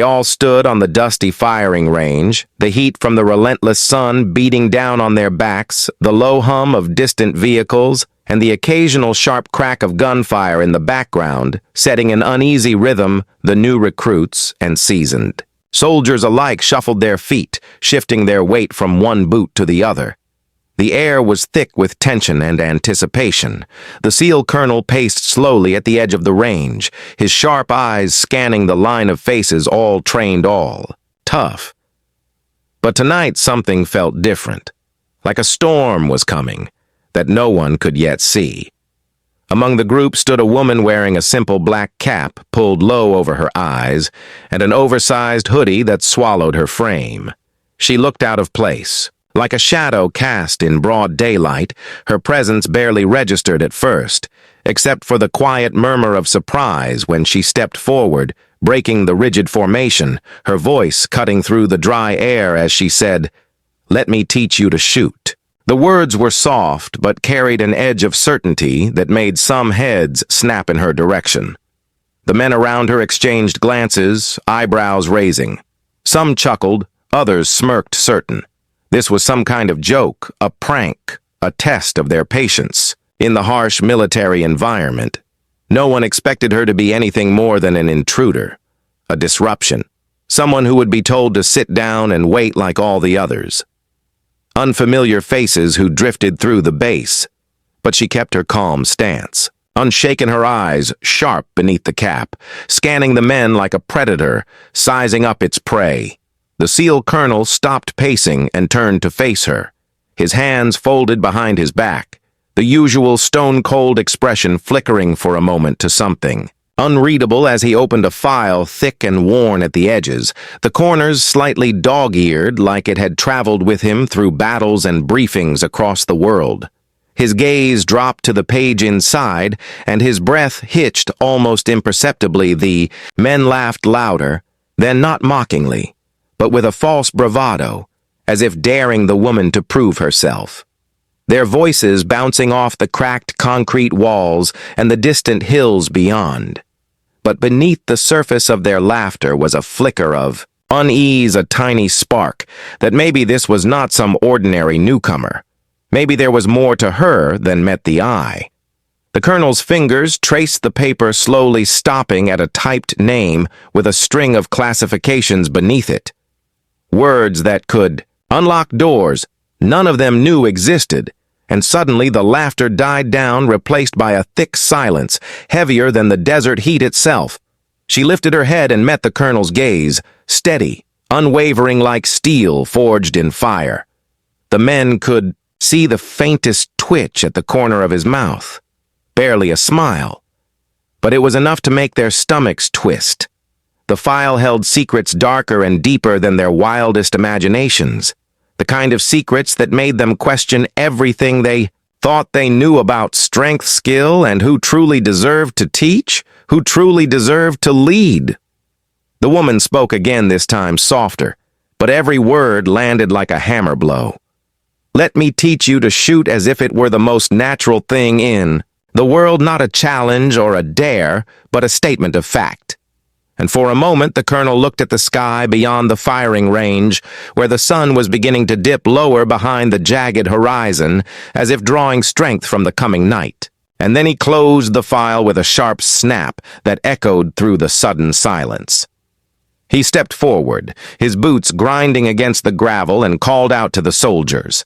They all stood on the dusty firing range, the heat from the relentless sun beating down on their backs, the low hum of distant vehicles, and the occasional sharp crack of gunfire in the background, setting an uneasy rhythm, the new recruits and seasoned. Soldiers alike shuffled their feet, shifting their weight from one boot to the other. The air was thick with tension and anticipation. The SEAL colonel paced slowly at the edge of the range, his sharp eyes scanning the line of faces, all trained, all tough. But tonight something felt different, like a storm was coming, that no one could yet see. Among the group stood a woman wearing a simple black cap pulled low over her eyes and an oversized hoodie that swallowed her frame. She looked out of place. Like a shadow cast in broad daylight, her presence barely registered at first, except for the quiet murmur of surprise when she stepped forward, breaking the rigid formation, her voice cutting through the dry air as she said, "Let me teach you to shoot." The words were soft but carried an edge of certainty that made some heads snap in her direction. The men around her exchanged glances, eyebrows raising. Some chuckled, others smirked certain. This was some kind of joke, a prank, a test of their patience. In the harsh military environment, no one expected her to be anything more than an intruder, a disruption, someone who would be told to sit down and wait like all the others. Unfamiliar faces who drifted through the base, but she kept her calm stance, unshaken, her eyes sharp beneath the cap, scanning the men like a predator, sizing up its prey. The SEAL colonel stopped pacing and turned to face her, his hands folded behind his back, the usual stone-cold expression flickering for a moment to something unreadable as he opened a file thick and worn at the edges, the corners slightly dog-eared like it had traveled with him through battles and briefings across the world. His gaze dropped to the page inside, and his breath hitched almost imperceptibly. The men laughed louder, then not mockingly, but with a false bravado, as if daring the woman to prove herself. Their voices bouncing off the cracked concrete walls and the distant hills beyond. But beneath the surface of their laughter was a flicker of unease, a tiny spark, that maybe this was not some ordinary newcomer. Maybe there was more to her than met the eye. The colonel's fingers traced the paper, slowly stopping at a typed name with a string of classifications beneath it. Words that could unlock doors none of them knew existed, and suddenly the laughter died down, replaced by a thick silence, heavier than the desert heat itself. She lifted her head and met the colonel's gaze, steady, unwavering like steel forged in fire. The men could see the faintest twitch at the corner of his mouth, barely a smile, but it was enough to make their stomachs twist. The file held secrets darker and deeper than their wildest imaginations, the kind of secrets that made them question everything they thought they knew about strength, skill, and who truly deserved to teach, who truly deserved to lead. The woman spoke again, this time softer, but every word landed like a hammer blow. "Let me teach you to shoot as if it were the most natural thing in the world, not a challenge or a dare, but a statement of fact." And for a moment the colonel looked at the sky beyond the firing range, where the sun was beginning to dip lower behind the jagged horizon, as if drawing strength from the coming night. And then he closed the file with a sharp snap that echoed through the sudden silence. He stepped forward, his boots grinding against the gravel, and called out to the soldiers.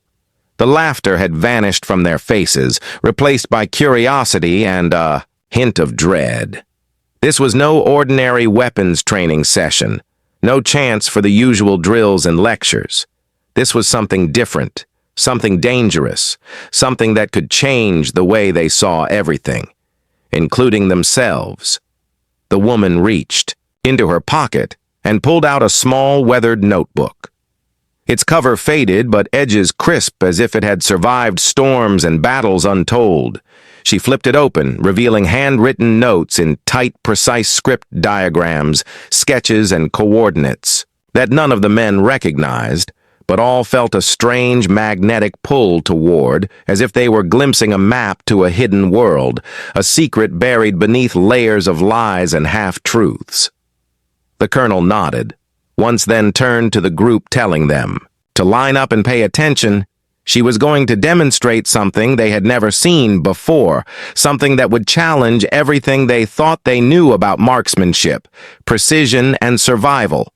The laughter had vanished from their faces, replaced by curiosity and a hint of dread. This was no ordinary weapons training session, no chance for the usual drills and lectures. This was something different, something dangerous, something that could change the way they saw everything, including themselves. The woman reached into her pocket and pulled out a small, weathered notebook. Its cover faded, but edges crisp as if it had survived storms and battles untold. She flipped it open, revealing handwritten notes in tight, precise script diagrams, sketches, and coordinates that none of the men recognized, but all felt a strange magnetic pull toward, as if they were glimpsing a map to a hidden world, a secret buried beneath layers of lies and half-truths. The colonel nodded, once then turned to the group telling them to line up and pay attention. She was going to demonstrate something they had never seen before, something that would challenge everything they thought they knew about marksmanship, precision, and survival.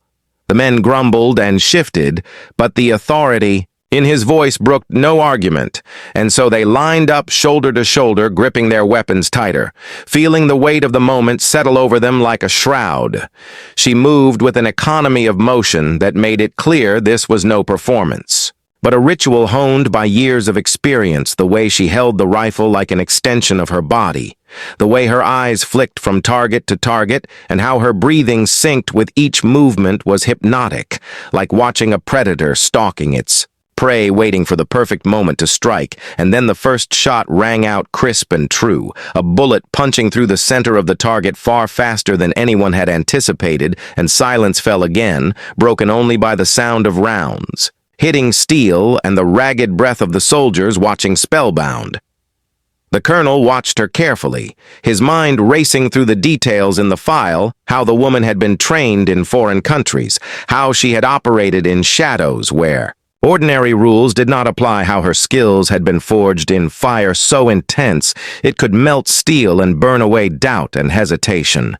The men grumbled and shifted, but the authority in his voice brooked no argument, and so they lined up shoulder to shoulder, gripping their weapons tighter, feeling the weight of the moment settle over them like a shroud. She moved with an economy of motion that made it clear this was no performance, but a ritual honed by years of experience. The way she held the rifle like an extension of her body, the way her eyes flicked from target to target, and how her breathing synced with each movement was hypnotic, like watching a predator stalking its prey, waiting for the perfect moment to strike. And then the first shot rang out crisp and true, a bullet punching through the center of the target far faster than anyone had anticipated, and silence fell again, broken only by the sound of rounds hitting steel and the ragged breath of the soldiers watching spellbound. The colonel watched her carefully, his mind racing through the details in the file, how the woman had been trained in foreign countries, how she had operated in shadows where ordinary rules did not apply, how her skills had been forged in fire so intense it could melt steel and burn away doubt and hesitation.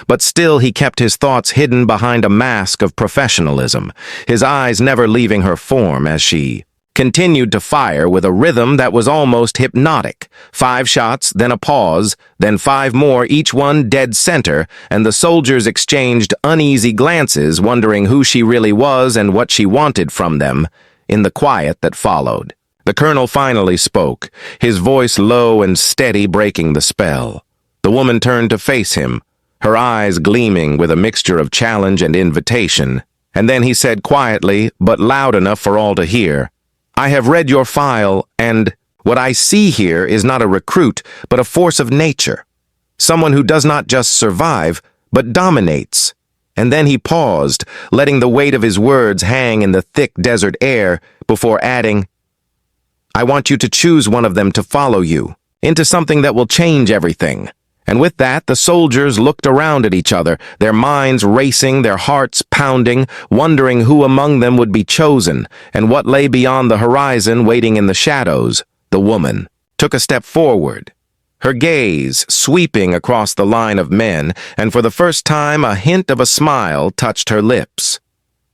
But still he kept his thoughts hidden behind a mask of professionalism, his eyes never leaving her form as she continued to fire with a rhythm that was almost hypnotic. 5 shots, then a pause, then 5 more, each one dead center, and the soldiers exchanged uneasy glances, wondering who she really was and what she wanted from them. In the quiet that followed, the colonel finally spoke, his voice low and steady, breaking the spell. The woman turned to face him, her eyes gleaming with a mixture of challenge and invitation, and then he said quietly, but loud enough for all to hear, "I have read your file, and what I see here is not a recruit, but a force of nature. Someone who does not just survive, but dominates." And then he paused, letting the weight of his words hang in the thick desert air, before adding, "I want you to choose one of them to follow you, into something that will change everything." And with that, the soldiers looked around at each other, their minds racing, their hearts pounding, wondering who among them would be chosen, and what lay beyond the horizon waiting in the shadows. The woman took a step forward, her gaze sweeping across the line of men, and for the first time a hint of a smile touched her lips.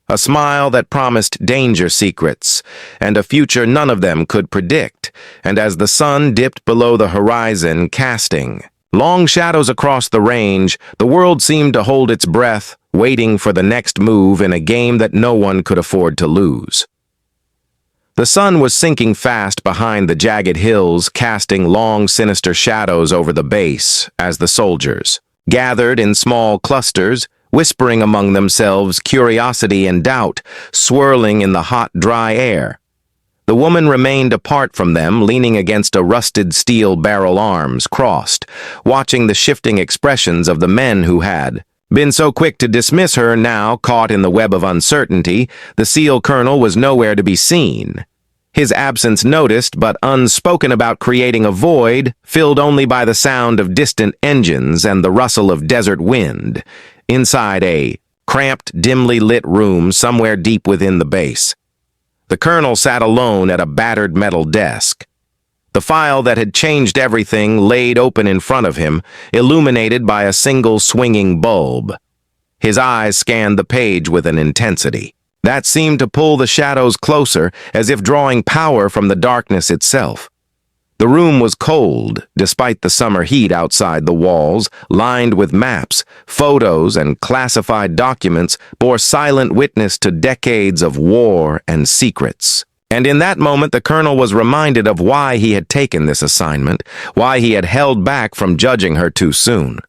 A smile that promised danger secrets, and a future none of them could predict. And as the sun dipped below the horizon, casting long shadows across the range, the world seemed to hold its breath, waiting for the next move in a game that no one could afford to lose. The sun was sinking fast behind the jagged hills, casting long, sinister shadows over the base as the soldiers gathered in small clusters, whispering among themselves, curiosity and doubt swirling in the hot, dry air. The woman remained apart from them, leaning against a rusted steel barrel, arms crossed, watching the shifting expressions of the men who had been so quick to dismiss her. Now, caught in the web of uncertainty, the SEAL colonel was nowhere to be seen. His absence noticed but unspoken about, creating a void filled only by the sound of distant engines and the rustle of desert wind, inside a cramped, dimly lit room somewhere deep within the base. The colonel sat alone at a battered metal desk. The file that had changed everything laid open in front of him, illuminated by a single swinging bulb. His eyes scanned the page with an intensity that seemed to pull the shadows closer, as if drawing power from the darkness itself. The room was cold, despite the summer heat outside. The walls, lined with maps, photos, and classified documents, bore silent witness to decades of war and secrets. And in that moment, the colonel was reminded of why he had taken this assignment, why he had held back from judging her too soon.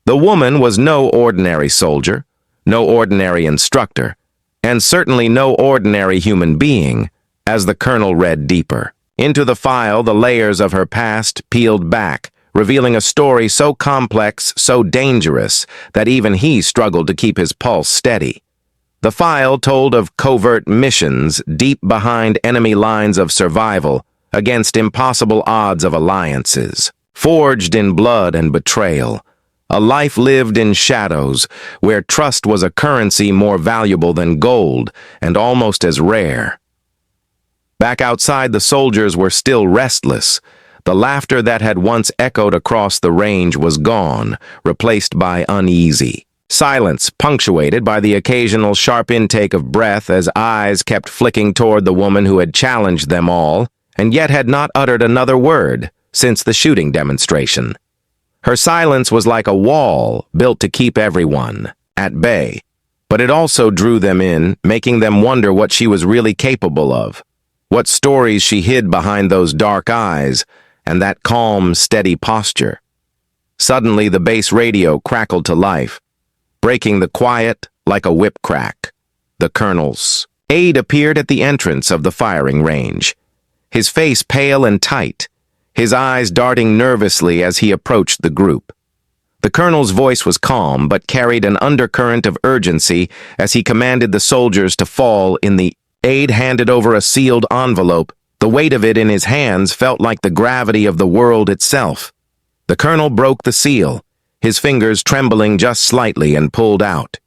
The woman was no ordinary soldier, no ordinary instructor, and certainly no ordinary human being. As the colonel read deeper into the file, the layers of her past peeled back, revealing a story so complex, so dangerous, that even he struggled to keep his pulse steady. The file told of covert missions deep behind enemy lines of survival, against impossible odds of alliances, forged in blood and betrayal. A life lived in shadows, where trust was a currency more valuable than gold and almost as rare. Back outside, the soldiers were still restless. The laughter that had once echoed across the range was gone, replaced by uneasy silence, punctuated by the occasional sharp intake of breath as eyes kept flicking toward the woman who had challenged them all, and yet had not uttered another word since the shooting demonstration. Her silence was like a wall built to keep everyone at bay, but it also drew them in, making them wonder what she was really capable of, what stories she hid behind those dark eyes and that calm, steady posture. Suddenly, the base radio crackled to life, breaking the quiet like a whip crack. The colonel's aide appeared at the entrance of the firing range, his face pale and tight, his eyes darting nervously as he approached the group. The colonel's voice was calm but carried an undercurrent of urgency as he commanded the soldiers to fall in. The aide handed over a sealed envelope. The weight of it in his hands felt like the gravity of the world itself. The colonel broke the seal, his fingers trembling just slightly, and pulled out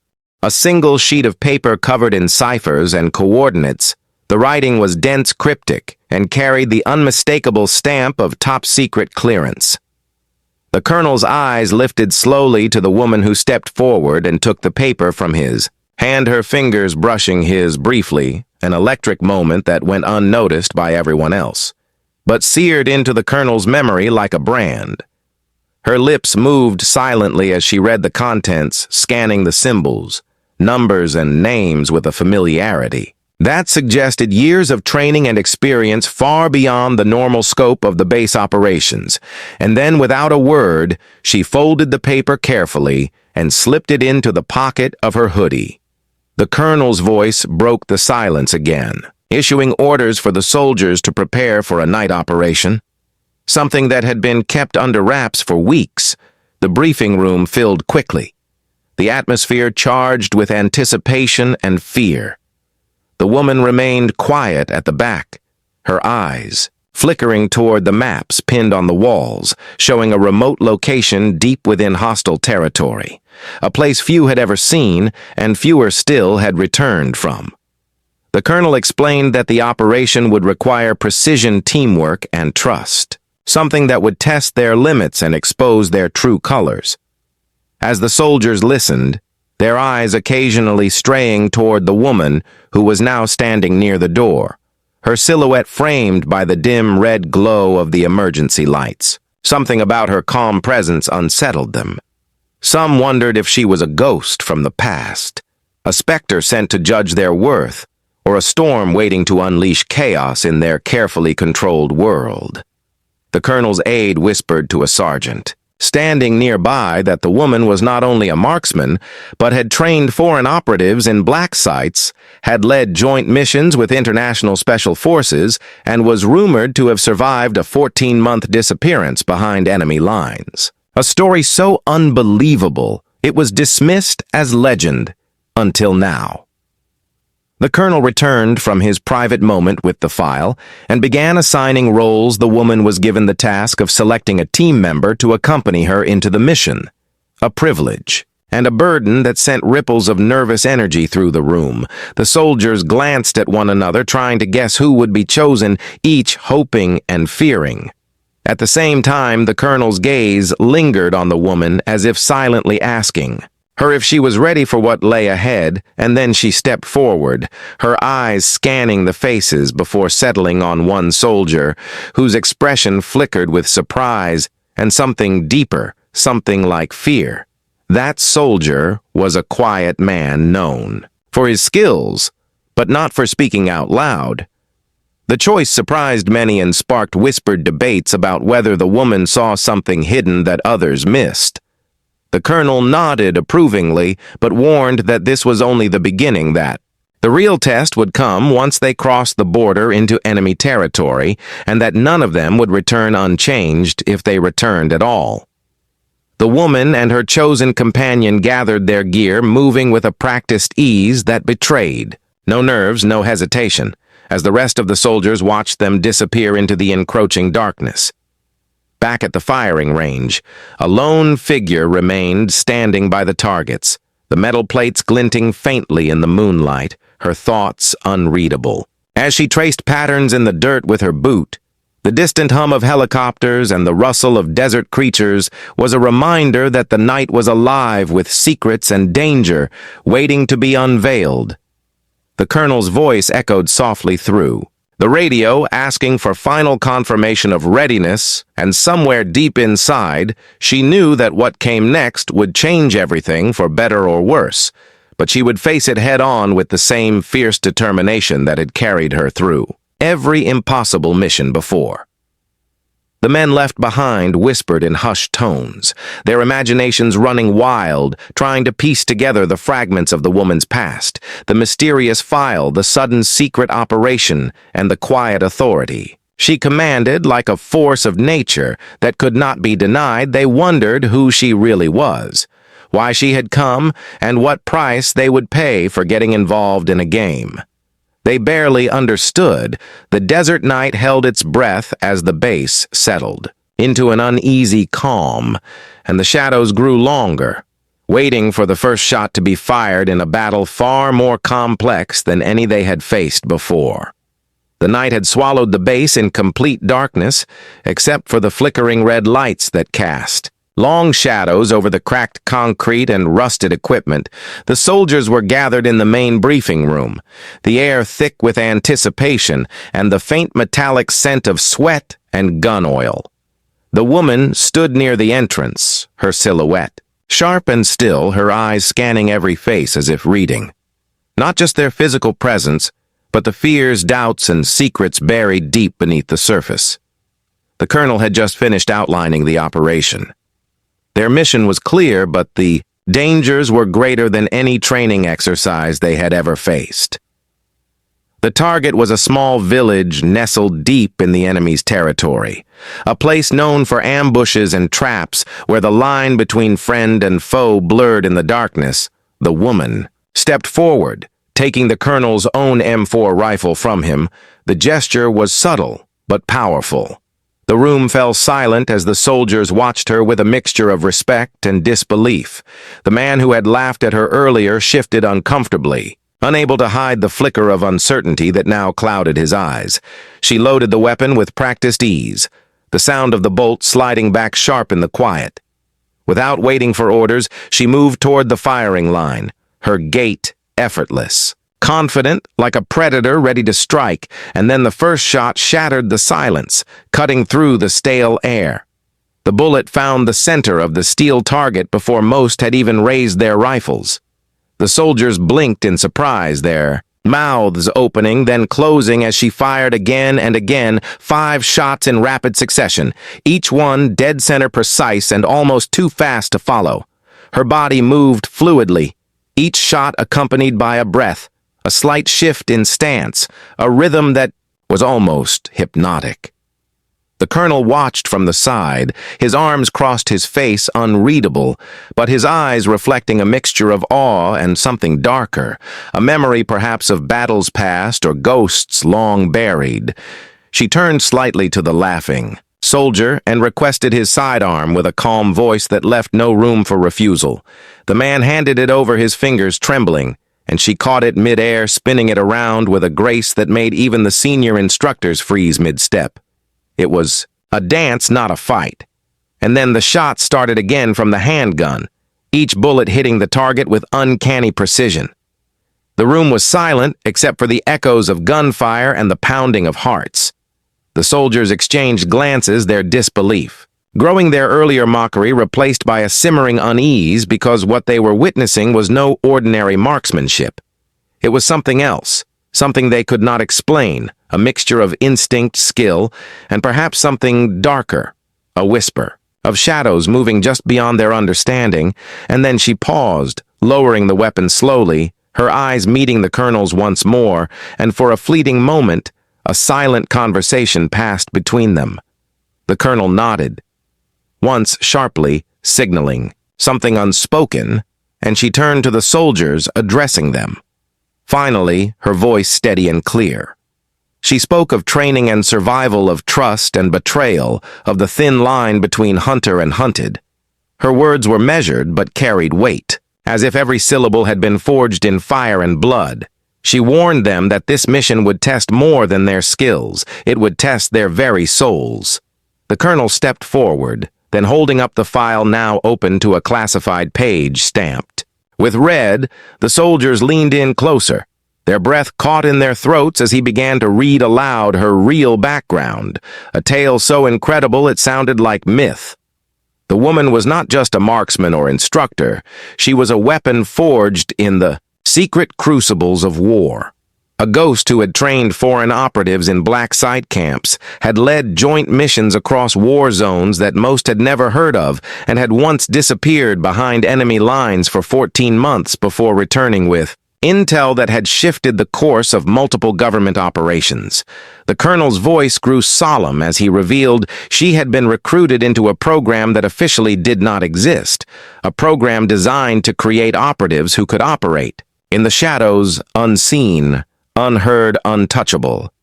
a single sheet of paper covered in ciphers and coordinates. The writing was dense, cryptic, and carried the unmistakable stamp of top-secret clearance. The colonel's eyes lifted slowly to the woman who stepped forward and took the paper from his hand, her fingers brushing his briefly, an electric moment that went unnoticed by everyone else, but seared into the colonel's memory like a brand. Her lips moved silently as she read the contents, scanning the symbols, numbers, and names with a familiarity that suggested years of training and experience far beyond the normal scope of the base operations. And then, without a word, she folded the paper carefully and slipped it into the pocket of her hoodie. The colonel's voice broke the silence again, issuing orders for the soldiers to prepare for a night operation. Something that had been kept under wraps for weeks. The briefing room filled quickly, the atmosphere charged with anticipation and fear. The woman remained quiet at the back, her eyes flickering toward the maps pinned on the walls, showing a remote location deep within hostile territory, a place few had ever seen and fewer still had returned from. The colonel explained that the operation would require precision teamwork and trust, something that would test their limits and expose their true colors. As the soldiers listened, their eyes occasionally straying toward the woman who was now standing near the door, her silhouette framed by the dim red glow of the emergency lights. Something about her calm presence unsettled them. Some wondered if she was a ghost from the past, a specter sent to judge their worth, or a storm waiting to unleash chaos in their carefully controlled world. The colonel's aide whispered to a sergeant standing nearby that the woman was not only a marksman, but had trained foreign operatives in black sites, had led joint missions with international special forces, and was rumored to have survived a 14-month disappearance behind enemy lines. A story so unbelievable, it was dismissed as legend until now. The colonel returned from his private moment with the file and began assigning roles. The woman was given the task of selecting a team member to accompany her into the mission, a privilege and a burden that sent ripples of nervous energy through the room. The soldiers glanced at one another, trying to guess who would be chosen, each hoping and fearing. At the same time, the colonel's gaze lingered on the woman as if silently asking her if she was ready for what lay ahead, and then she stepped forward, her eyes scanning the faces before settling on one soldier, whose expression flickered with surprise and something deeper, something like fear. That soldier was a quiet man known for his skills, but not for speaking out loud. The choice surprised many and sparked whispered debates about whether the woman saw something hidden that others missed. The colonel nodded approvingly, but warned that this was only the beginning, that the real test would come once they crossed the border into enemy territory, and that none of them would return unchanged if they returned at all. The woman and her chosen companion gathered their gear, moving with a practiced ease that betrayed no nerves, no hesitation, as the rest of the soldiers watched them disappear into the encroaching darkness. Back at the firing range, a lone figure remained standing by the targets, the metal plates glinting faintly in the moonlight, her thoughts unreadable. As she traced patterns in the dirt with her boot, the distant hum of helicopters and the rustle of desert creatures was a reminder that the night was alive with secrets and danger waiting to be unveiled. The colonel's voice echoed softly through the radio, asking for final confirmation of readiness, and somewhere deep inside, she knew that what came next would change everything for better or worse, but she would face it head-on with the same fierce determination that had carried her through every impossible mission before. The men left behind whispered in hushed tones, their imaginations running wild, trying to piece together the fragments of the woman's past, the mysterious file, the sudden secret operation, and the quiet authority. She commanded like a force of nature that could not be denied. They wondered who she really was, why she had come, and what price they would pay for getting involved in a game. They barely understood. The desert night held its breath as the base settled into an uneasy calm, and the shadows grew longer, waiting for the first shot to be fired in a battle far more complex than any they had faced before. The night had swallowed the base in complete darkness, except for the flickering red lights that cast long shadows over the cracked concrete and rusted equipment. The soldiers were gathered in the main briefing room, the air thick with anticipation and the faint metallic scent of sweat and gun oil. The woman stood near the entrance, her silhouette, sharp and still, her eyes scanning every face as if reading not just their physical presence, but the fears, doubts, and secrets buried deep beneath the surface. The colonel had just finished outlining the operation. Their mission was clear, but the dangers were greater than any training exercise they had ever faced. The target was a small village nestled deep in the enemy's territory, a place known for ambushes and traps where the line between friend and foe blurred in the darkness. The woman stepped forward, taking the colonel's own M4 rifle from him. The gesture was subtle but powerful. The room fell silent as the soldiers watched her with a mixture of respect and disbelief. The man who had laughed at her earlier shifted uncomfortably, unable to hide the flicker of uncertainty that now clouded his eyes. She loaded the weapon with practiced ease, the sound of the bolt sliding back sharp in the quiet. Without waiting for orders, she moved toward the firing line, her gait effortless, confident like a predator ready to strike, and then the first shot shattered the silence, cutting through the stale air. The bullet found the center of the steel target before most had even raised their rifles. The soldiers blinked in surprise, their mouths opening, then closing as she fired again and again, 5 shots in rapid succession, each one dead center precise and almost too fast to follow. Her body moved fluidly, each shot accompanied by a breath, a slight shift in stance, a rhythm that was almost hypnotic. The colonel watched from the side, his arms crossed his face, unreadable, but his eyes reflecting a mixture of awe and something darker, a memory perhaps of battles past or ghosts long buried. She turned slightly to the laughing soldier and requested his sidearm with a calm voice that left no room for refusal. The man handed it over, his fingers trembling, and she caught it mid-air, spinning it around with a grace that made even the senior instructors freeze mid-step. It was a dance, not a fight. And then the shots started again from the handgun, each bullet hitting the target with uncanny precision. The room was silent except for the echoes of gunfire and the pounding of hearts. The soldiers exchanged glances, their disbelief growing, their earlier mockery replaced by a simmering unease because what they were witnessing was no ordinary marksmanship. It was something else, something they could not explain, a mixture of instinct, skill, and perhaps something darker, a whisper of shadows moving just beyond their understanding. And then she paused, lowering the weapon slowly, her eyes meeting the colonel's once more, and for a fleeting moment, a silent conversation passed between them. The colonel nodded, once sharply, signaling something unspoken, and she turned to the soldiers, addressing them. Finally, her voice steady and clear. She spoke of training and survival, of trust and betrayal, of the thin line between hunter and hunted. Her words were measured but carried weight, as if every syllable had been forged in fire and blood. She warned them that this mission would test more than their skills. It would test their very souls. The colonel stepped forward, then holding up the file now open to a classified page stamped. With red, the soldiers leaned in closer, their breath caught in their throats as he began to read aloud her real background, a tale so incredible it sounded like myth. The woman was not just a marksman or instructor, she was a weapon forged in the secret crucibles of war. A ghost who had trained foreign operatives in black site camps, had led joint missions across war zones that most had never heard of, and had once disappeared behind enemy lines for 14 months before returning with intel that had shifted the course of multiple government operations. The colonel's voice grew solemn as he revealed she had been recruited into a program that officially did not exist, a program designed to create operatives who could operate in the shadows, unseen, unheard, untouchable.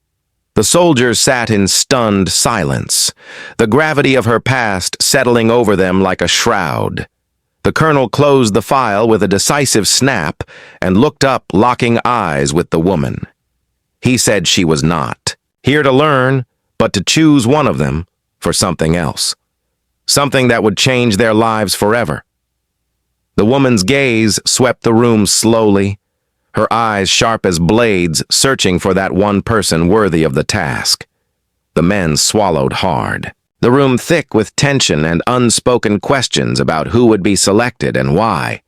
The soldiers sat in stunned silence, the gravity of her past settling over them like a shroud. The colonel closed the file with a decisive snap and looked up, locking eyes with the woman. He said she was not here to learn, but to choose one of them for something else. Something that would change their lives forever. The woman's gaze swept the room slowly, her eyes sharp as blades, searching for that one person worthy of the task. The men swallowed hard, the room thick with tension and unspoken questions about who would be selected and why.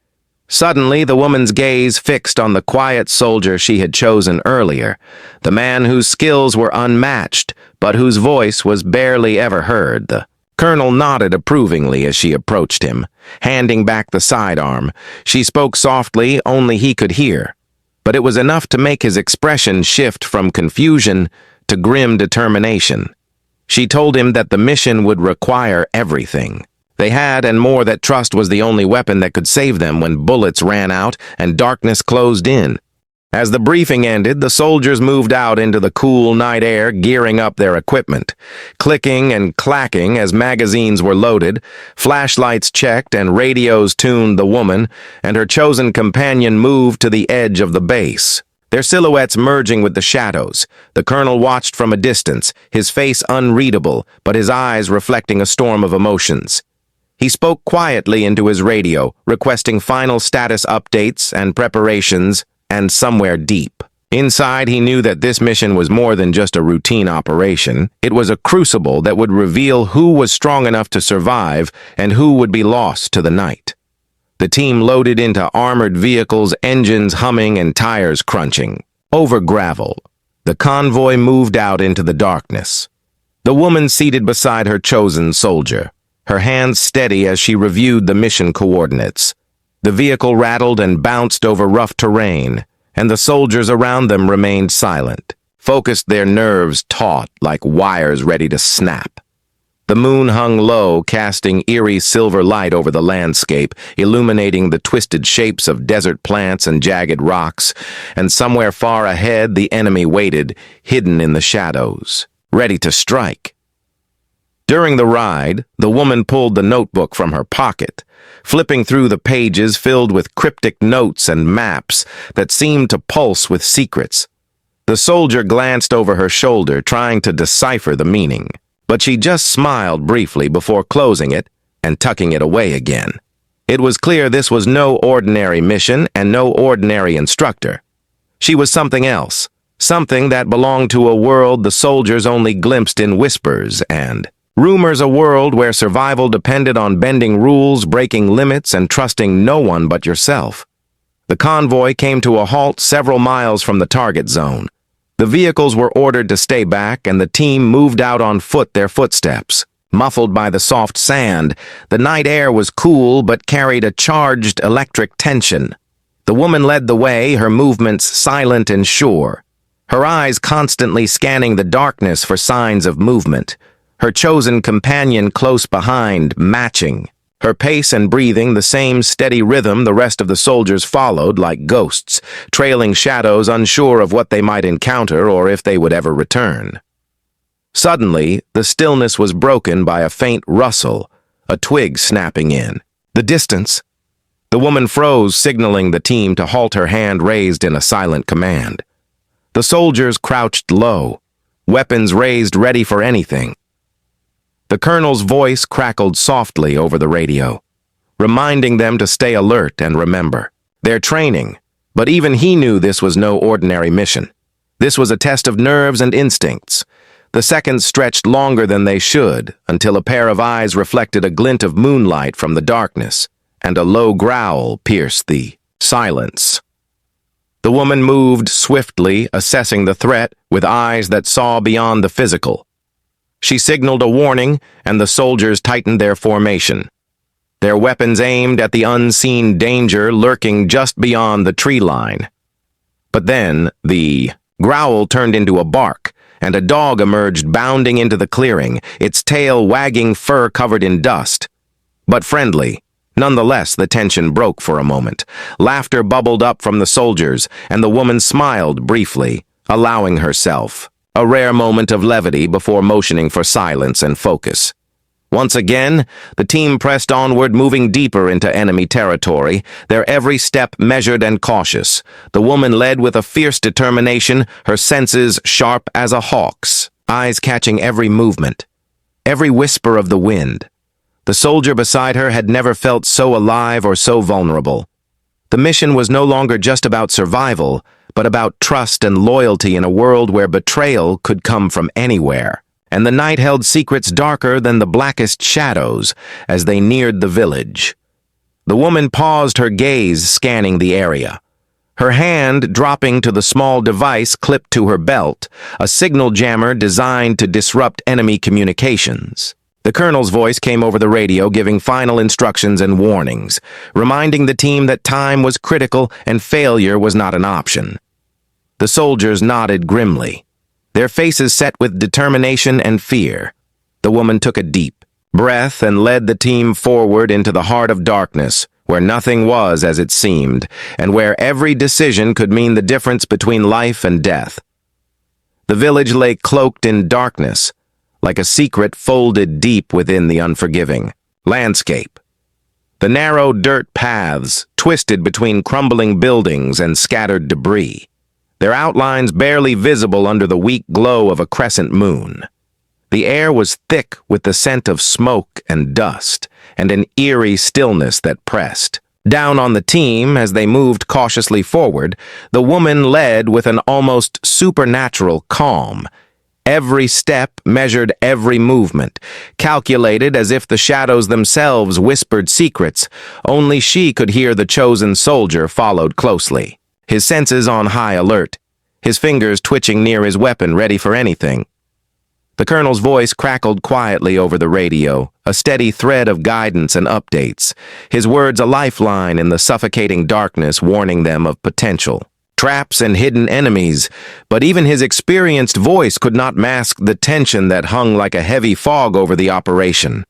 Suddenly, the woman's gaze fixed on the quiet soldier she had chosen earlier, the man whose skills were unmatched, but whose voice was barely ever heard. The colonel nodded approvingly as she approached him, handing back the sidearm. She spoke softly, only he could hear, but it was enough to make his expression shift from confusion to grim determination. She told him that the mission would require everything they had and more, that trust was the only weapon that could save them when bullets ran out and darkness closed in. As the briefing ended, the soldiers moved out into the cool night air, gearing up their equipment, clicking and clacking as magazines were loaded, flashlights checked, and radios tuned. The woman and her chosen companion moved to the edge of the base, their silhouettes merging with the shadows. The colonel watched from a distance, his face unreadable, but his eyes reflecting a storm of emotions. He spoke quietly into his radio, requesting final status updates and preparations, and somewhere deep inside he knew that this mission was more than just a routine operation. It was a crucible that would reveal who was strong enough to survive and who would be lost to the night. The team loaded into armored vehicles, engines humming and tires crunching. Over gravel, the convoy moved out into the darkness. The woman seated beside her chosen soldier, her hands steady as she reviewed the mission coordinates. The vehicle rattled and bounced over rough terrain, and the soldiers around them remained silent, focused, their nerves taut like wires ready to snap. The moon hung low, casting eerie silver light over the landscape, illuminating the twisted shapes of desert plants and jagged rocks, and somewhere far ahead the enemy waited, hidden in the shadows, ready to strike. During the ride, the woman pulled the notebook from her pocket, flipping through the pages filled with cryptic notes and maps that seemed to pulse with secrets. The soldier glanced over her shoulder, trying to decipher the meaning, but she just smiled briefly before closing it and tucking it away again. It was clear this was no ordinary mission and no ordinary instructor. She was something else, something that belonged to a world the soldiers only glimpsed in whispers and rumors, a world where survival depended on bending rules, breaking limits, and trusting no one but yourself. The convoy came to a halt several miles from the target zone. The vehicles were ordered to stay back, and the team moved out on foot, their footsteps muffled by the soft sand. The night air was cool but carried a charged electric tension. The woman led the way, her movements silent and sure, her eyes constantly scanning the darkness for signs of movement. Her chosen companion close behind, matching. Her pace and breathing the same steady rhythm the rest of the soldiers followed like ghosts, trailing shadows unsure of what they might encounter or if they would ever return. Suddenly, the stillness was broken by a faint rustle, a twig snapping in. The distance. The woman froze, signaling the team to halt, her hand raised in a silent command. The soldiers crouched low, weapons raised ready for anything. The colonel's voice crackled softly over the radio, reminding them to stay alert and remember. Their training, but even he knew this was no ordinary mission. This was a test of nerves and instincts. The seconds stretched longer than they should, until a pair of eyes reflected a glint of moonlight from the darkness, and a low growl pierced the silence. The woman moved swiftly, assessing the threat with eyes that saw beyond the physical. She signaled a warning, and the soldiers tightened their formation, their weapons aimed at the unseen danger lurking just beyond the tree line. But then, the growl turned into a bark, and a dog emerged bounding into the clearing, its tail wagging fur covered in dust. But friendly. Nonetheless, the tension broke for a moment. Laughter bubbled up from the soldiers, and the woman smiled briefly, allowing herself a rare moment of levity before motioning for silence and focus. Once again, the team pressed onward, moving deeper into enemy territory, their every step measured and cautious. The woman led with a fierce determination, her senses sharp as a hawk's, eyes catching every movement, every whisper of the wind. The soldier beside her had never felt so alive or so vulnerable. The mission was no longer just about survival, but about trust and loyalty in a world where betrayal could come from anywhere. And the night held secrets darker than the blackest shadows as they neared the village. The woman paused, her gaze scanning the area, her hand dropping to the small device clipped to her belt, a signal jammer designed to disrupt enemy communications. The colonel's voice came over the radio, giving final instructions and warnings, reminding the team that time was critical and failure was not an option. The soldiers nodded grimly, their faces set with determination and fear. The woman took a deep breath and led the team forward into the heart of darkness, where nothing was as it seemed, and where every decision could mean the difference between life and death. The village lay cloaked in darkness, like a secret folded deep within the unforgiving landscape. The narrow dirt paths twisted between crumbling buildings and scattered debris, their outlines barely visible under the weak glow of a crescent moon. The air was thick with the scent of smoke and dust, and an eerie stillness that pressed down on the team as they moved cautiously forward. The woman led with an almost supernatural calm. Every step measured every movement, calculated as if the shadows themselves whispered secrets. Only she could hear. The chosen soldier followed closely, his senses on high alert, his fingers twitching near his weapon, ready for anything. The colonel's voice crackled quietly over the radio, a steady thread of guidance and updates, his words a lifeline in the suffocating darkness, warning them of potential traps and hidden enemies. But even his experienced voice could not mask the tension that hung like a heavy fog over the operation.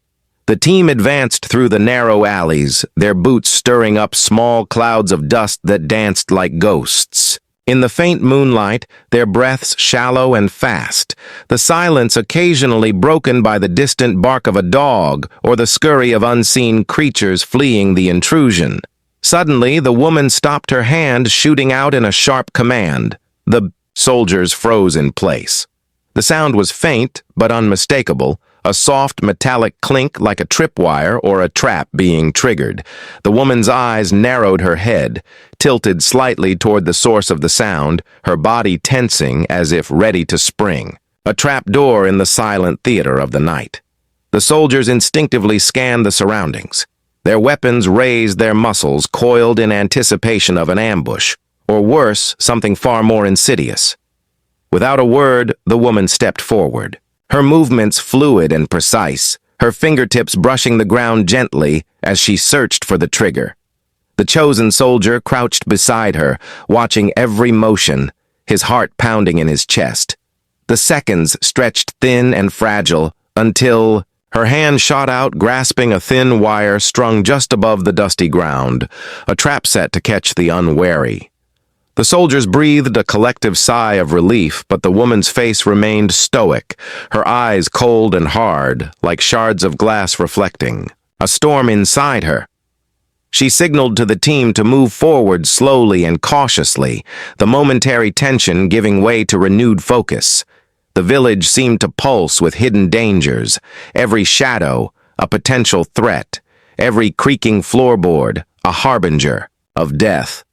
The team advanced through the narrow alleys, their boots stirring up small clouds of dust that danced like ghosts. In the faint moonlight, their breaths shallow and fast, the silence occasionally broken by the distant bark of a dog or the scurry of unseen creatures fleeing the intrusion. Suddenly, the woman stopped, her hand shooting out in a sharp command. The soldiers froze in place. The sound was faint but unmistakable, a soft metallic clink like a tripwire or a trap being triggered. The woman's eyes narrowed, her head tilted slightly toward the source of the sound, her body tensing as if ready to spring. A trap door in the silent theater of the night. The soldiers instinctively scanned the surroundings. Their weapons raised, their muscles coiled in anticipation of an ambush, or worse, something far more insidious. Without a word, the woman stepped forward, her movements fluid and precise, her fingertips brushing the ground gently as she searched for the trigger. The chosen soldier crouched beside her, watching every motion, his heart pounding in his chest. The seconds stretched thin and fragile until Her hand shot out, grasping a thin wire strung just above the dusty ground, a trap set to catch the unwary. The soldiers breathed a collective sigh of relief, but the woman's face remained stoic, her eyes cold and hard, like shards of glass reflecting a storm inside her. She signaled to the team to move forward slowly and cautiously, the momentary tension giving way to renewed focus. The village seemed to pulse with hidden dangers, every shadow a potential threat, every creaking floorboard a harbinger of death.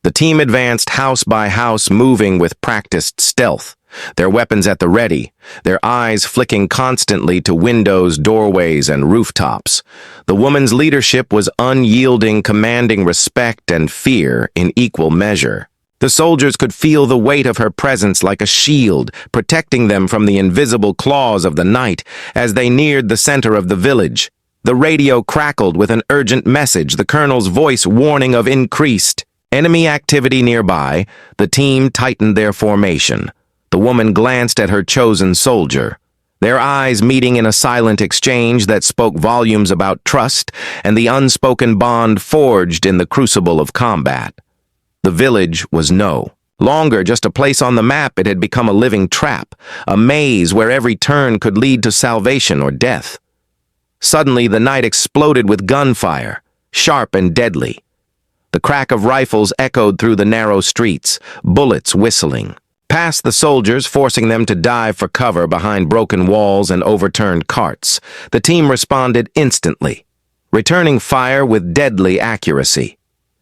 The team advanced house by house, moving with practiced stealth, their weapons at the ready, their eyes flicking constantly to windows, doorways, and rooftops. The woman's leadership was unyielding, commanding respect and fear in equal measure. The soldiers could feel the weight of her presence like a shield, protecting them from the invisible claws of the night as they neared the center of the village. The radio crackled with an urgent message, the colonel's voice warning of increased enemy activity nearby. The team tightened their formation. The woman glanced at her chosen soldier, their eyes meeting in a silent exchange that spoke volumes about trust and the unspoken bond forged in the crucible of combat. The village was no longer just a place on the map. It had become a living trap, a maze where every turn could lead to salvation or death. Suddenly, the night exploded with gunfire, sharp and deadly. The crack of rifles echoed through the narrow streets, bullets whistling past the soldiers, forcing them to dive for cover behind broken walls and overturned carts. The team responded instantly, returning fire with deadly accuracy.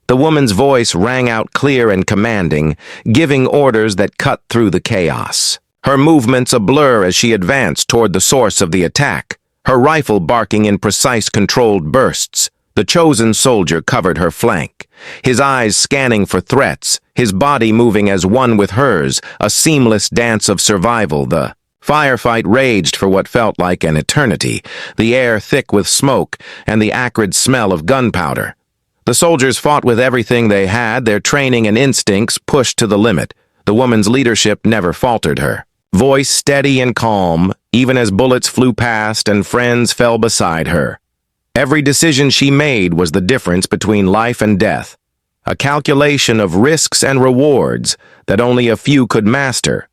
The woman's voice rang out clear and commanding, giving orders that cut through the chaos. Her movements a blur as she advanced toward the source of the attack, her rifle barking in precise, controlled bursts. The chosen soldier covered her flank, his eyes scanning for threats, his body moving as one with hers, a seamless dance of survival. The firefight raged for what felt like an eternity, the air thick with smoke and the acrid smell of gunpowder. The soldiers fought with everything they had, their training and instincts pushed to the limit. The woman's leadership never faltered her, voice steady and calm, even as bullets flew past and friends fell beside her. Every decision she made was the difference between life and death, a calculation of risks and rewards that only a few could master.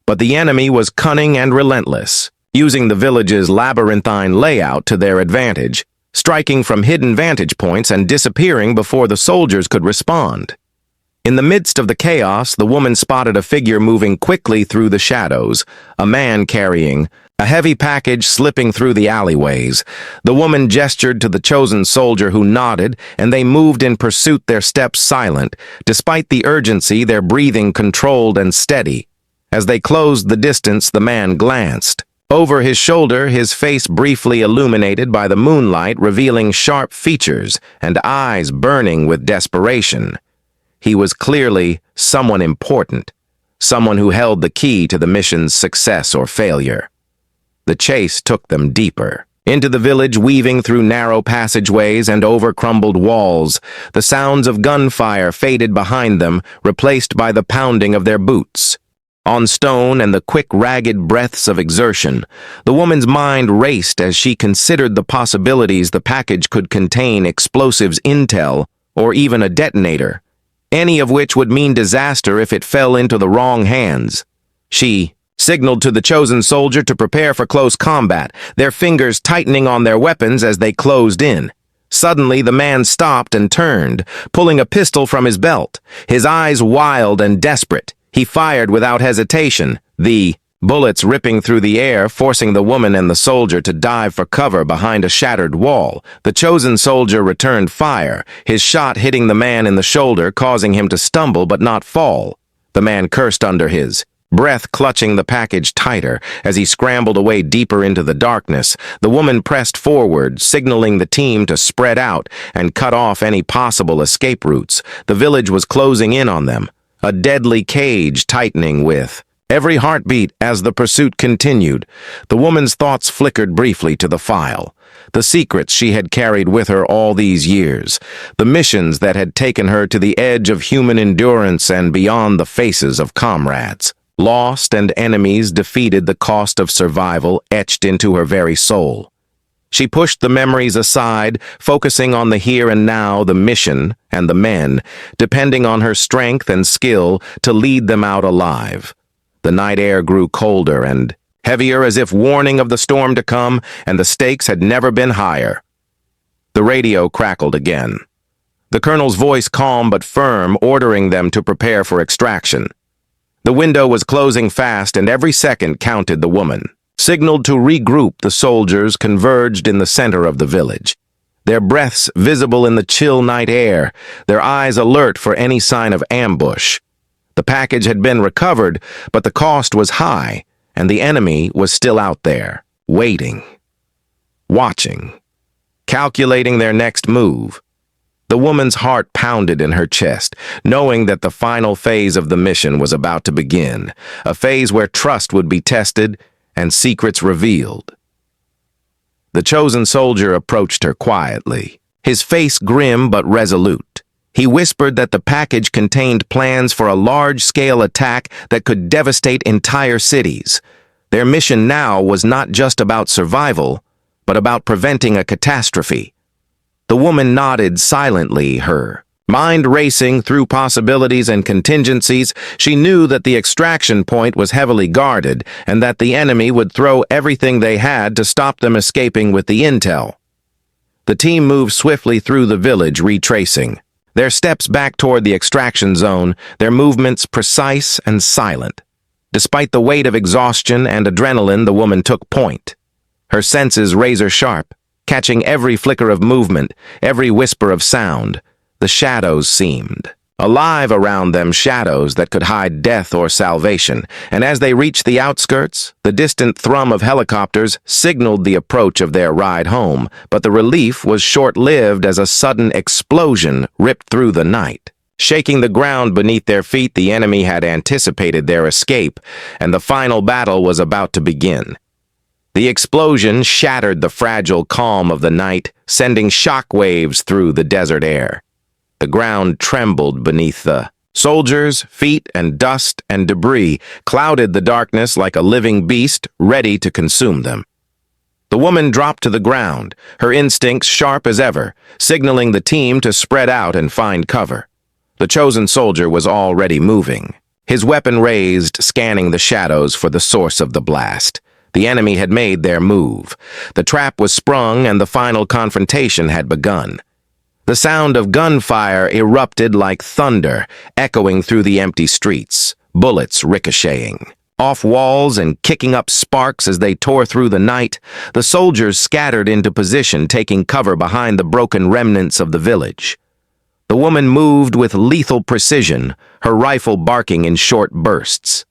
But the enemy was cunning and relentless, using the village's labyrinthine layout to their advantage, striking from hidden vantage points and disappearing before the soldiers could respond. In the midst of the chaos, the woman spotted a figure moving quickly through the shadows, a man carrying a heavy package slipping through the alleyways. The woman gestured to the chosen soldier, who nodded, and they moved in pursuit, their steps silent. Despite the urgency, their breathing controlled and steady. As they closed the distance, the man glanced over his shoulder, his face briefly illuminated by the moonlight, revealing sharp features and eyes burning with desperation. He was clearly someone important, someone who held the key to the mission's success or failure. The chase took them deeper into the village, weaving through narrow passageways and over crumbled walls. The sounds of gunfire faded behind them, replaced by the pounding of their boots on stone and the quick, ragged breaths of exertion. The woman's mind raced as she considered the possibilities. The package could contain explosives, intel, or even a detonator, any of which would mean disaster if it fell into the wrong hands. She signaled to the chosen soldier to prepare for close combat, their fingers tightening on their weapons as they closed in. Suddenly, the man stopped and turned, pulling a pistol from his belt, his eyes wild and desperate. He fired without hesitation, the bullets ripping through the air, forcing the woman and the soldier to dive for cover behind a shattered wall. The chosen soldier returned fire, his shot hitting the man in the shoulder, causing him to stumble but not fall. The man cursed under his breath, clutching the package tighter as he scrambled away deeper into the darkness. The woman pressed forward, signaling the team to spread out and cut off any possible escape routes. The village was closing in on them, a deadly cage tightening with every heartbeat. As the pursuit continued, the woman's thoughts flickered briefly to the file, the secrets she had carried with her all these years, the missions that had taken her to the edge of human endurance and beyond the faces of comrades. Lost and enemies defeated, the cost of survival etched into her very soul. She pushed the memories aside, focusing on the here and now, the mission, and the men, depending on her strength and skill to lead them out alive. The night air grew colder and heavier as if warning of the storm to come, and the stakes had never been higher. The radio crackled again. The colonel's voice calm but firm, ordering them to prepare for extraction. The window was closing fast, and every second counted. The woman signaled to regroup. The soldiers converged in the center of the village, their breaths visible in the chill night air, their eyes alert for any sign of ambush. The package had been recovered, but the cost was high, and the enemy was still out there, waiting, watching, calculating their next move. The woman's heart pounded in her chest, knowing that the final phase of the mission was about to begin, a phase where trust would be tested and secrets revealed. The chosen soldier approached her quietly, his face grim but resolute. He whispered that the package contained plans for a large-scale attack that could devastate entire cities. Their mission now was not just about survival, but about preventing a catastrophe. The woman nodded silently, her mind racing through possibilities and contingencies. She knew that the extraction point was heavily guarded and that the enemy would throw everything they had to stop them escaping with the intel. The team moved swiftly through the village, retracing their steps back toward the extraction zone, their movements precise and silent. Despite the weight of exhaustion and adrenaline, the woman took point, her senses razor-sharp, catching every flicker of movement, every whisper of sound. The shadows seemed alive around them, shadows that could hide death or salvation, and as they reached the outskirts, the distant thrum of helicopters signaled the approach of their ride home, but the relief was short-lived as a sudden explosion ripped through the night. Shaking the ground beneath their feet, the enemy had anticipated their escape, and the final battle was about to begin. The explosion shattered the fragile calm of the night, sending shock waves through the desert air. The ground trembled beneath the soldiers' feet, and dust and debris clouded the darkness like a living beast ready to consume them. The woman dropped to the ground, her instincts sharp as ever, signaling the team to spread out and find cover. The chosen soldier was already moving, his weapon raised, scanning the shadows for the source of the blast. The enemy had made their move. The trap was sprung and the final confrontation had begun. The sound of gunfire erupted like thunder, echoing through the empty streets, bullets ricocheting off walls and kicking up sparks as they tore through the night. The soldiers scattered into position, taking cover behind the broken remnants of the village. The woman moved with lethal precision, her rifle barking in short bursts,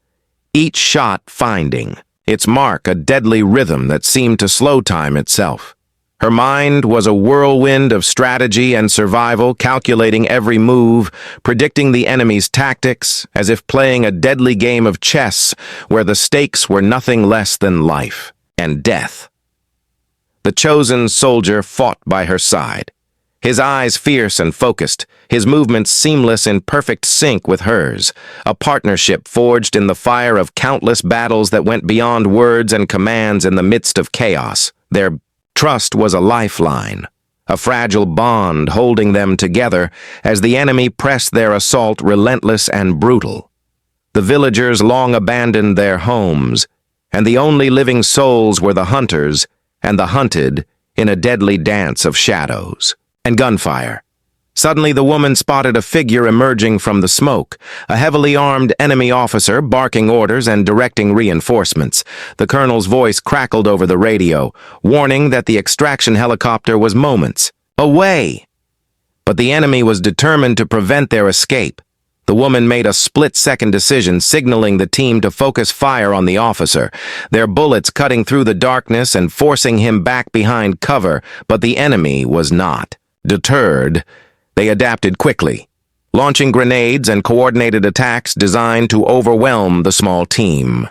each shot finding its mark, a deadly rhythm that seemed to slow time itself. Her mind was a whirlwind of strategy and survival, calculating every move, predicting the enemy's tactics, as if playing a deadly game of chess where the stakes were nothing less than life and death. The chosen soldier fought by her side, his eyes fierce and focused, his movements seamless in perfect sync with hers, a partnership forged in the fire of countless battles that went beyond words and commands in the midst of chaos. Their trust was a lifeline, a fragile bond holding them together as the enemy pressed their assault, relentless and brutal. The villagers long abandoned their homes, and the only living souls were the hunters and the hunted in a deadly dance of shadows and gunfire. Suddenly, the woman spotted a figure emerging from the smoke, a heavily armed enemy officer barking orders and directing reinforcements. The colonel's voice crackled over the radio, warning that the extraction helicopter was moments away. But the enemy was determined to prevent their escape. The woman made a split-second decision, signaling the team to focus fire on the officer, their bullets cutting through the darkness and forcing him back behind cover, but the enemy was not deterred. They adapted quickly, launching grenades and coordinated attacks designed to overwhelm the small team.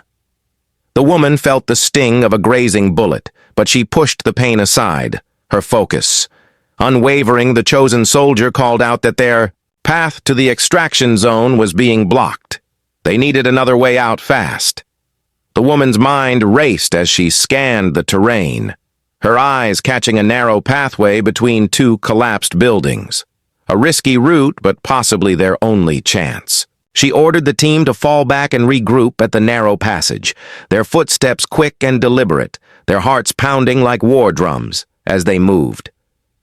The woman felt the sting of a grazing bullet, but she pushed the pain aside, her focus. Unwavering, the chosen soldier called out that their path to the extraction zone was being blocked. They needed another way out fast. The woman's mind raced as she scanned the terrain. her eyes catching a narrow pathway between two collapsed buildings. A risky route, but possibly their only chance. She ordered the team to fall back and regroup at the narrow passage, their footsteps quick and deliberate, their hearts pounding like war drums as they moved.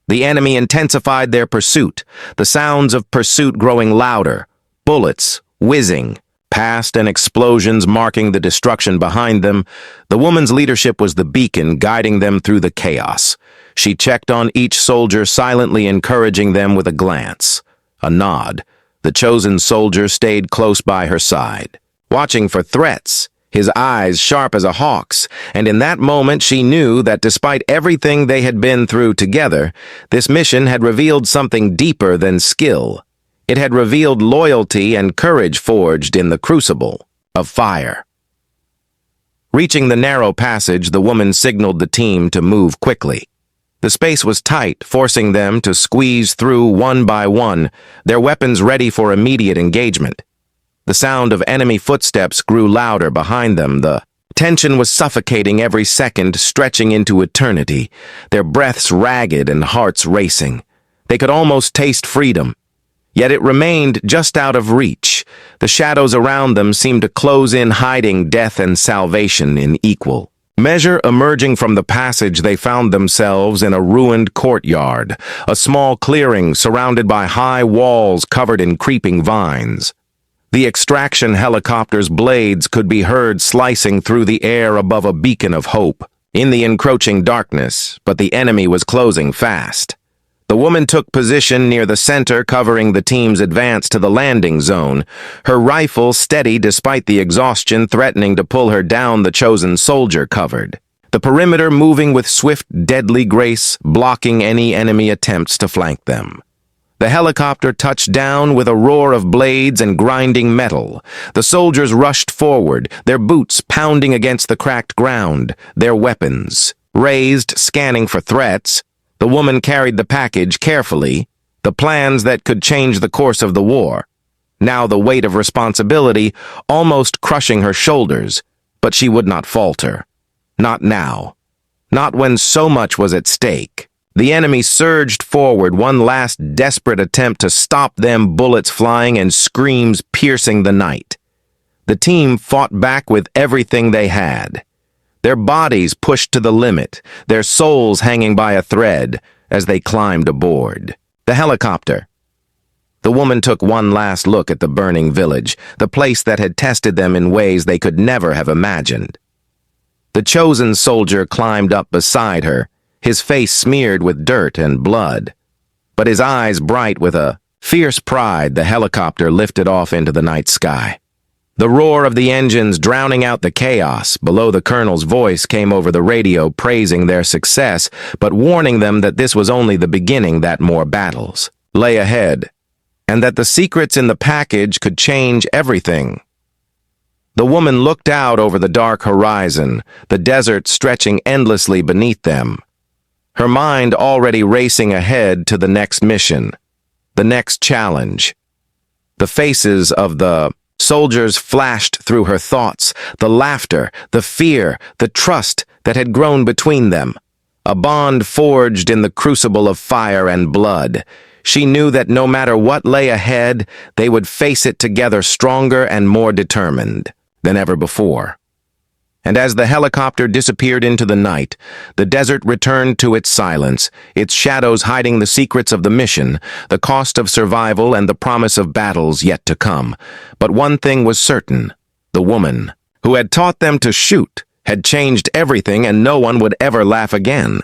The enemy intensified their pursuit, the sounds of pursuit growing louder, bullets whizzing past and explosions marking the destruction behind them. The woman's leadership was the beacon guiding them through the chaos. She checked on each soldier, silently encouraging them with a glance, a nod. The chosen soldier stayed close by her side, watching for threats, his eyes sharp as a hawk's, and in that moment she knew that despite everything they had been through together, this mission had revealed something deeper than skill. It had revealed loyalty and courage forged in the crucible of fire. Reaching the narrow passage, the woman signaled the team to move quickly. The space was tight, forcing them to squeeze through one by one, their weapons ready for immediate engagement. The sound of enemy footsteps grew louder behind them. The tension was suffocating every second, stretching into eternity, their breaths ragged and hearts racing. They could almost taste freedom. Yet it remained just out of reach. The shadows around them seemed to close in, hiding death and salvation in equal measure. Emerging from the passage, they found themselves in a ruined courtyard, a small clearing surrounded by high walls covered in creeping vines. The extraction helicopter's blades could be heard slicing through the air above a beacon of hope in the encroaching darkness, but the enemy was closing fast. The woman took position near the center, covering the team's advance to the landing zone, her rifle steady despite the exhaustion threatening to pull her down. The chosen soldier covered the perimeter, moving with swift, deadly grace, blocking any enemy attempts to flank them. The helicopter touched down with a roar of blades and grinding metal. The soldiers rushed forward, their boots pounding against the cracked ground, their weapons raised, scanning for threats. The woman carried the package carefully, the plans that could change the course of the war. Now the weight of responsibility almost crushing her shoulders, but she would not falter. Not now. Not when so much was at stake. The enemy surged forward, one last desperate attempt to stop them, bullets flying and screams piercing the night. The team fought back with everything they had. Their bodies pushed to the limit, their souls hanging by a thread as they climbed aboard the helicopter. The woman took one last look at the burning village, the place that had tested them in ways they could never have imagined. The chosen soldier climbed up beside her, his face smeared with dirt and blood, but his eyes bright with a fierce pride. The helicopter lifted off into the night sky. The roar of the engines drowning out the chaos. Below, the colonel's voice came over the radio, praising their success, but warning them that this was only the beginning, that more battles lay ahead, and that the secrets in the package could change everything. The woman looked out over the dark horizon, the desert stretching endlessly beneath them, her mind already racing ahead to the next mission, the next challenge. The faces of the soldiers flashed through her thoughts, the laughter, the fear, the trust that had grown between them. A bond forged in the crucible of fire and blood. She knew that no matter what lay ahead, they would face it together, stronger and more determined than ever before. And as the helicopter disappeared into the night, the desert returned to its silence, its shadows hiding the secrets of the mission, the cost of survival, and the promise of battles yet to come. But one thing was certain: the woman who had taught them to shoot had changed everything, and no one would ever laugh again.